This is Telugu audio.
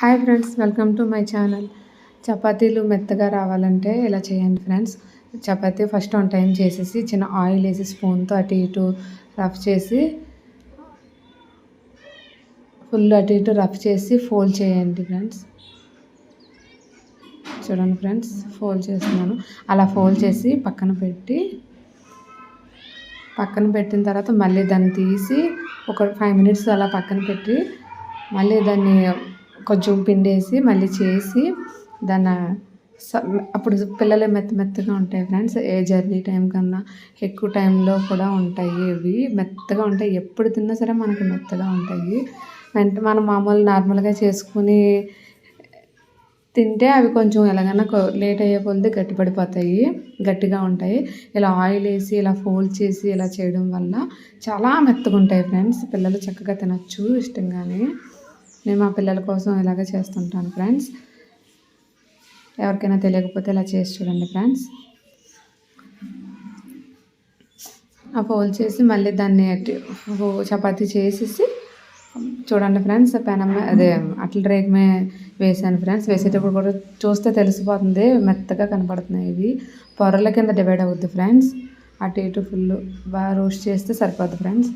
Hi friends, welcome to my channel. చపాతీలు మెత్తగా రావాలంటే ఇలా చేయండి ఫ్రెండ్స్. చపాతీ ఫస్ట్ 1 టైం చేసేసి చిన్న ఆయిల్ వేసి స్పూన్తో అటు ఇటు రఫ్ చేసి ఫుల్ అటు ఇటు రఫ్ చేసి ఫోల్డ్ చేయండి ఫ్రెండ్స్. చూడండి ఫ్రెండ్స్, ఫోల్డ్ చేస్తున్నాను. అలా ఫోల్డ్ చేసి పక్కన పెట్టిన తర్వాత మళ్ళీ దాన్ని తీసి ఒక 5 మినిట్స్ అలా పక్కన పెట్టి మళ్ళీ దాన్ని కొంచెం పిండేసి మళ్ళీ చేసి దాన్ని అప్పుడు పిల్లలు మెత్తగా ఉంటాయి ఫ్రెండ్స్. ఏ జర్నీ టైం కన్నా ఎక్కువ టైంలో కూడా ఉంటాయి. ఇవి మెత్తగా ఉంటాయి, ఎప్పుడు తిన్నా సరే మనకి మెత్తగా ఉంటాయి. మనం నార్మల్గా చేసుకుని తింటే అవి కొంచెం ఎలాగైనా లేట్ అయ్యే కొలది గట్టిగా ఉంటాయి. ఇలా ఆయిల్ వేసి ఇలా ఫోల్డ్ చేసి ఇలా చేయడం వల్ల చాలా మెత్తగా ఉంటాయి ఫ్రెండ్స్. పిల్లలు చక్కగా తినచ్చు ఇష్టంగానే. నేను మా పిల్లల కోసం ఇలాగే చేస్తుంటాను ఫ్రెండ్స్. ఎవరికైనా తెలియకపోతే ఇలా చేసి చూడండి ఫ్రెండ్స్. ఆ ఫోల్డ్ చేసి మళ్ళీ దాన్ని చపాతీ చేసేసి చూడండి ఫ్రెండ్స్, పెనం అదే అట్ల రేగమే వేసాను ఫ్రెండ్స్. వేసేటప్పుడు కూడా చూస్తే తెలిసిపోతుంది, మెత్తగా కనపడుతున్నాయి. ఇవి పొరల కింద డివైడ్ అవుద్ది ఫ్రెండ్స్. అటు ఇటు ఫుల్ బాగా రోస్ట్ చేస్తే సరిపోద్ది ఫ్రెండ్స్.